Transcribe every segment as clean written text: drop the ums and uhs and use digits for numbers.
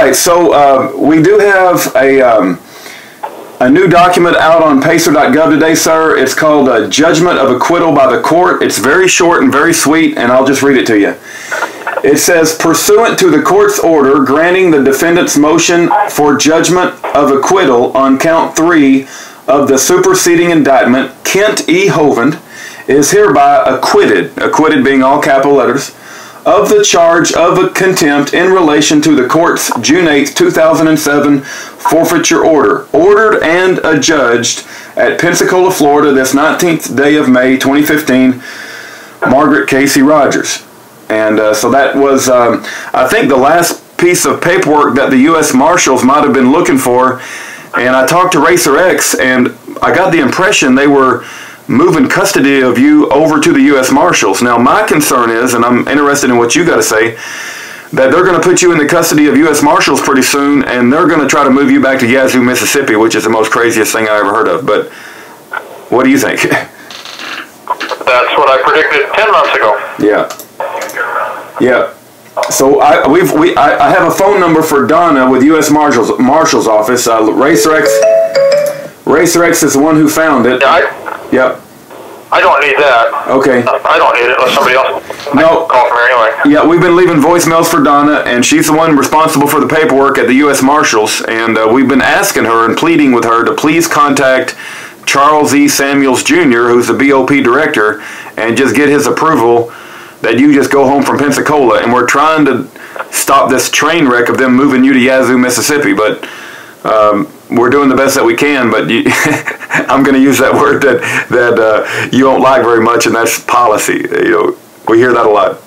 right, so we do have a new document out on pacer.gov today, sir. It's called Judgment of Acquittal by the Court. It's very short and very sweet, and I'll just read it to you. It says, pursuant to the court's order granting the defendant's motion for judgment of acquittal on count 3 of the superseding indictment, Kent E. Hovind is hereby acquitted being all capital letters, of the charge of contempt in relation to the court's June 8, 2007 forfeiture ordered and adjudged at Pensacola, Florida, this 19th day of May, 2015, Margaret Casey Rogers. And so that was, I think, the last piece of paperwork that the U.S. Marshals might have been looking for. And I talked to Racer X, and I got the impression they were moving custody of you over to the U.S. Marshals. Now, my concern is, and I'm interested in what you got to say, that they're going to put you in the custody of U.S. Marshals pretty soon, and they're going to try to move you back to Yazoo, Mississippi, which is the most craziest thing I ever heard of. But what do you think? That's what I predicted 10 months ago. Yeah. So I have a phone number for Donna with U.S. Marshals Office. Racer X is the one who found it. Yep. I don't need that. Okay. I don't need it unless somebody else. No. Call from her anyway. Yeah, we've been leaving voicemails for Donna, and she's the one responsible for the paperwork at the U.S. Marshals, and we've been asking her and pleading with her to please contact Charles E. Samuels Jr., who's the BOP director, and just get his approval that you just go home from Pensacola. And we're trying to stop this train wreck of them moving you to Yazoo, Mississippi, but we're doing the best that we can, but I'm going to use that word that you don't like very much, and that's policy. You know, we hear that a lot.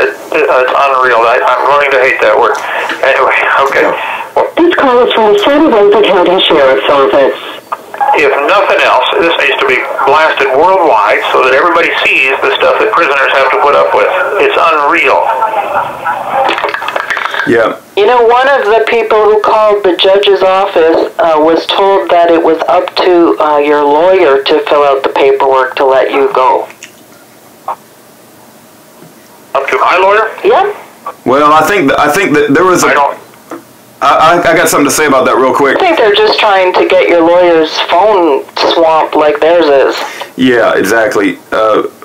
It's unreal. I'm going to hate that word. Anyway, okay. Well, this call is from San Jose County Sheriff's Office. If nothing else, this needs to be blasted worldwide so that everybody sees the stuff that prisoners have to put up with. It's unreal. Yeah. You know, one of the people who called the judge's office was told that it was up to your lawyer to fill out the paperwork to let you go. Up to my lawyer? Yeah. Well, I think that there was a... I got something to say about that real quick. I think they're just trying to get your lawyer's phone swamped like theirs is. Yeah, exactly.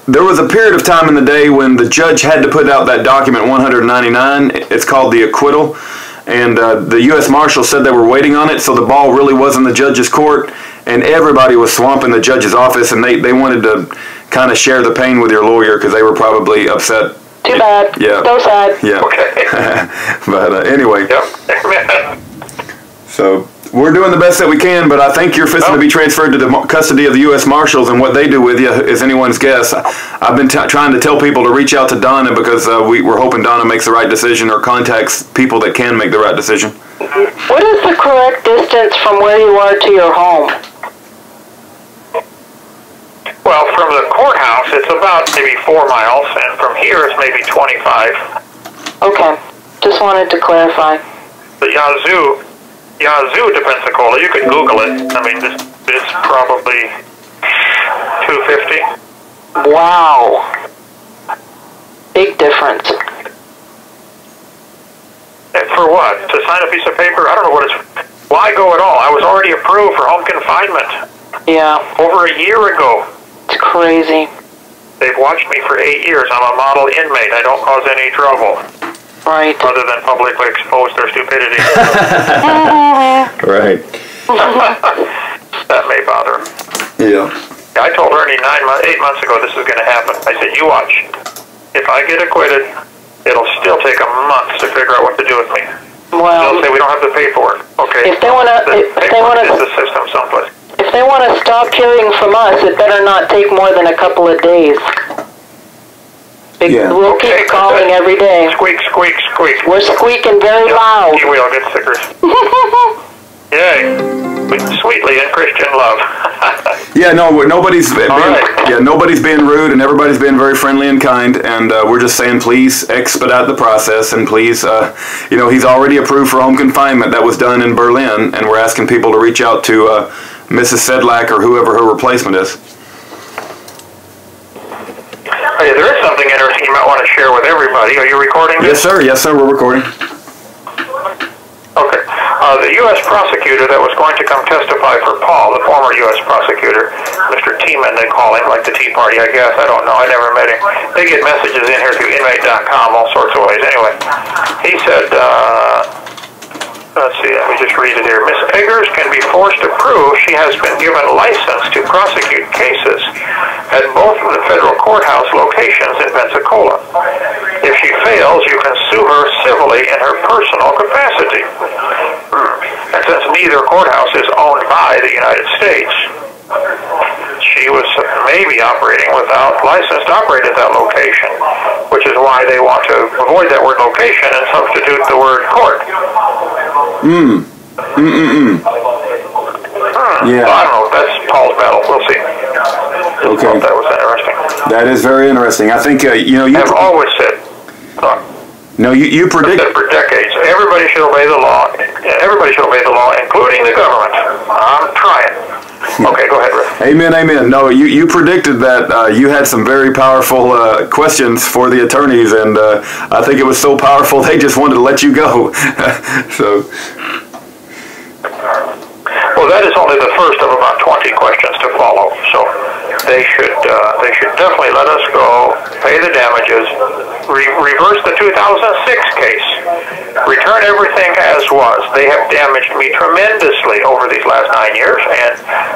There was a period of time in the day when the judge had to put out that document 199. It's called the acquittal. And the U.S. Marshals said they were waiting on it, so the ball really was in the judge's court. And everybody was swamping the judge's office, and they wanted to kind of share the pain with your lawyer because they were probably upset. Too bad. Yeah. So sad. Yeah. Okay. But anyway. Yep. So we're doing the best that we can, but I think you're fixing to be transferred to the custody of the U.S. Marshals, and what they do with you is anyone's guess. I've been trying to tell people to reach out to Donna because we're hoping Donna makes the right decision or contacts people that can make the right decision. What is the correct distance from where you are to your home? Well, from the courthouse, it's about maybe 4 miles, and from here, it's maybe 25. Okay. Just wanted to clarify. The Yazoo to Pensacola, you can Google it. I mean, it's probably 250. Wow. Big difference. And for what? To sign a piece of paper? I don't know what it's... Why go at all? I was already approved for home confinement. Yeah. Over a year ago. It's crazy. They've watched me for 8 years. I'm a model inmate. I don't cause any trouble. Right. Other than publicly expose their stupidity. Right. That may bother them. Yeah. I told Ernie 8 months ago this is going to happen. I said, you watch. If I get acquitted, it'll still take a month to figure out what to do with me. Well, they'll say we don't have the paperwork. Okay. If they want to, is the system someplace. If they want to stop hearing from us, it better not take more than a couple of days. Yeah. We'll keep calling every day. Squeak, squeak, squeak. We're squeaking very loud. We will get stickers. Yay. Sweetly in Christian love. Yeah, no, nobody's being rude, and everybody's being very friendly and kind, and we're just saying please expedite the process, and please, he's already approved for home confinement. That was done in Berlin, and we're asking people to reach out to Mrs. Sedlak or whoever her replacement is. Hey, there is something interesting you might want to share with everybody. Are you recording this? Yes, sir. Yes, sir. We're recording. The U.S. prosecutor that was going to come testify for Paul, the former U.S. prosecutor, Mr. Tiemann, they call him, like the Tea Party, I guess. I don't know. I never met him. They get messages in here through inmate.com, all sorts of ways. Anyway, he said, let's see, let me just read it here. Miss Eggers can be forced to prove she has been given license to prosecute cases at both of the federal courthouse locations in Pensacola. If she fails, you can sue her civilly in her personal capacity. And since neither courthouse is owned by the United States, she was maybe operating without license to operate at that location, which is why they want to avoid that word location and substitute the word court. Yeah. Well, I don't know. That's Paul's battle. We'll see. Okay. That was interesting. That is very interesting. I think, you know, I've always said, no, you predict for decades, everybody should obey the law. Everybody should obey the law, including the government. I'm trying. Okay, go ahead, Rick. Amen, amen. No, you predicted that you had some very powerful questions for the attorneys, and I think it was so powerful they just wanted to let you go. So. Well, that is only the first of about 20 questions to follow. So they should definitely let us go, pay the damages, reverse the 2006 case, return everything as was. They have damaged me tremendously over these last 9 years, and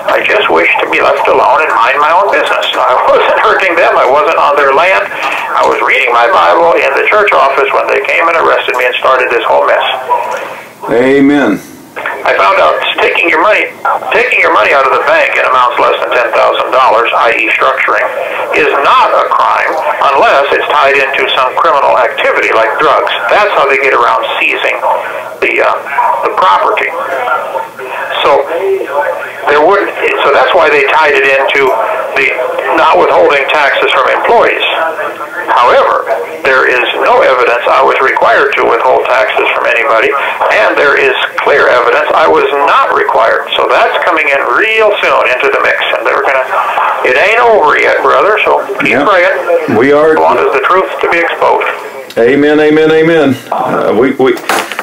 I just wish to be left alone and mind my own business. I wasn't hurting them. I wasn't on their land. I was reading my Bible in the church office when they came and arrested me and started this whole mess. Amen. I found out taking your money out of the bank in amounts less than $10,000, i.e. structuring, is not a crime unless it's tied into some criminal activity like drugs. That's how they get around seizing the property. So that's why they tied it into the not withholding taxes from employees. However, there is no evidence I was required to withhold taxes from anybody, and there is clear evidence I was not required. So that's coming in real soon into the mix, and it ain't over yet, brother, so keep praying. We are. As long as the truth to be exposed. Amen, amen, amen.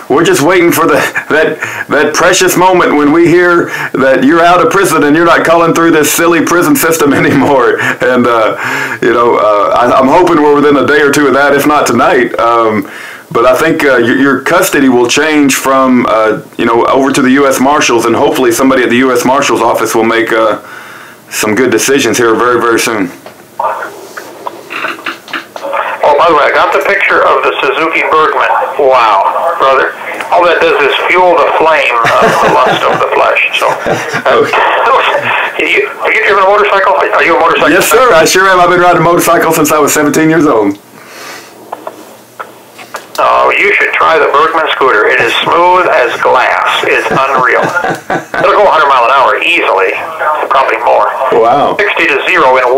We're just waiting for that precious moment when we hear that you're out of prison and you're not calling through this silly prison system anymore. And I'm hoping we're within a day or two of that, if not tonight. But I think your custody will change from over to the U.S. Marshals, and hopefully somebody at the U.S. Marshals office will make some good decisions here very, very soon. Oh, by the way, I got the picture of the Suzuki Bergman. Wow, brother. All that does is fuel the flame of the lust of the flesh. So, have you driven a motorcycle? Are you a motorcycle? Yes, sir. I sure am. I've been riding a motorcycle since I was 17 years old. Oh, you should try the Bergman scooter. It is smooth as glass. It's unreal. It'll go 100 miles an hour easily, probably more. Wow. 60 to 0 in 1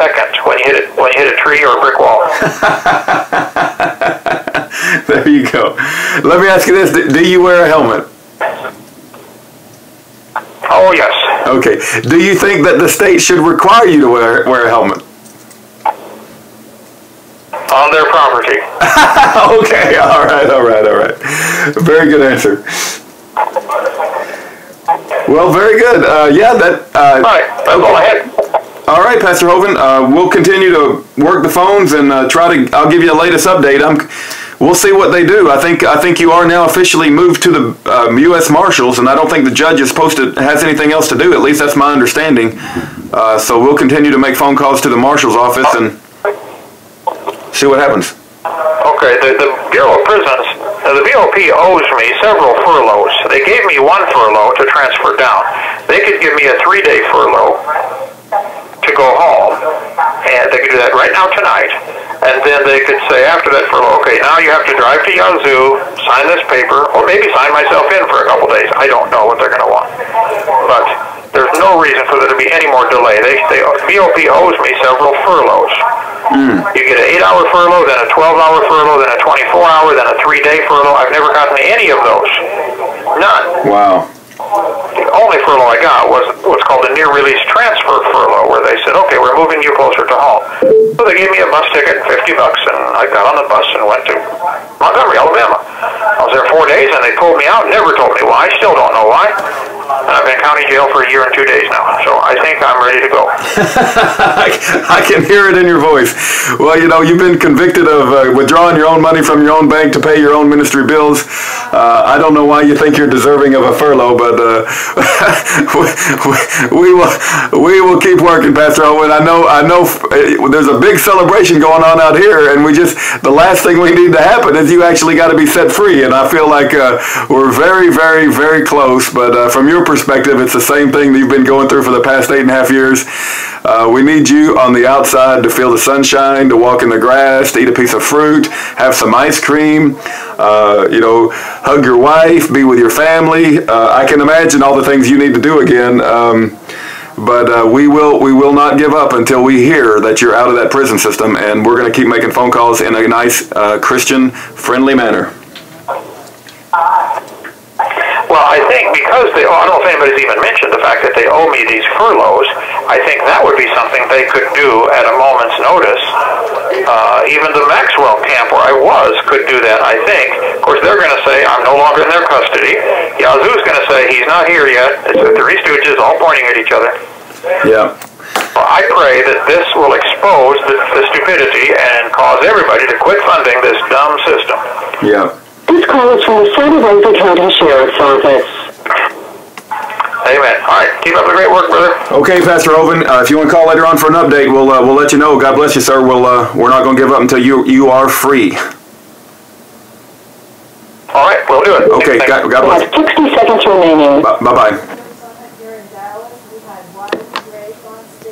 second when you hit a tree or a brick wall. There you go. Let me ask you this: do you wear a helmet? Oh yes. Okay. Do you think that the state should require you to wear a helmet? On their property. Okay, all right. Very good answer. Well, very good. All right, that's all I had. All right, Pastor Hovind. We'll continue to work the phones and I'll give you the latest update. We'll see what they do. I think you are now officially moved to the U.S. Marshals, and I don't think the judge has anything else to do. At least that's my understanding. So we'll continue to make phone calls to the Marshal's office and see what happens. Okay, the Bureau of Prisons, the BOP owes me several furloughs. They gave me one furlough to transfer down. They could give me a 3-day furlough to go home, and they could do that right now tonight. And then they could say after that furlough, okay, now you have to drive to Yazoo, sign this paper, or maybe sign myself in for a couple days. I don't know what they're going to want. But there's no reason for there to be any more delay. BOP owes me several furloughs. You get an 8-hour furlough, then a 12-hour furlough, then a 24-hour, then a 3-day furlough. I've never gotten any of those. None. Wow. The only furlough I got was what's called a near-release transfer furlough, where they said, okay, we're moving you closer to home. So they gave me a bus ticket and $50, and I got on the bus and went to Montgomery, Alabama. I was there 4 days, and they pulled me out, never told me why, still don't know why. And I've been in county jail for 1 year and 2 days now, so I think I'm ready to go. I can hear it in your voice. Well, you know, you've been convicted of withdrawing your own money from your own bank to pay your own ministry bills. I don't know why you think you're deserving of a furlough, but we will keep working, Pastor Owen. I know there's a big celebration going on out here, and the last thing we need to happen is you actually got to be set free, and I feel like we're very, very, very close, but from your perspective, it's the same thing that you've been going through for the past 8.5 years. We need you on the outside to feel the sunshine, to walk in the grass, to eat a piece of fruit, have some ice cream, hug your wife, be with your family. I can imagine all the things you need to do again, but we will not give up until we hear that you're out of that prison system, and we're going to keep making phone calls in a nice, Christian, friendly manner. Well, I think because I don't know if anybody's even mentioned the fact that they owe me these furloughs, I think that would be something they could do at a moment's notice. Even the Maxwell camp where I was could do that, I think. Of course, they're going to say I'm no longer in their custody. Yazoo's going to say he's not here yet. It's the Three Stooges all pointing at each other. Yeah. Well, I pray that this will expose the stupidity and cause everybody to quit funding this dumb system. Yeah. This call is from the San Juan County Sheriff's Office. Amen. All right. Keep up the great work, brother. Okay, Pastor Hovind. If you want to call later on for an update, we'll let you know. God bless you, sir. We're not going to give up until you are free. All right. We'll do it. Okay. God bless. 60 seconds remaining. Bye-bye.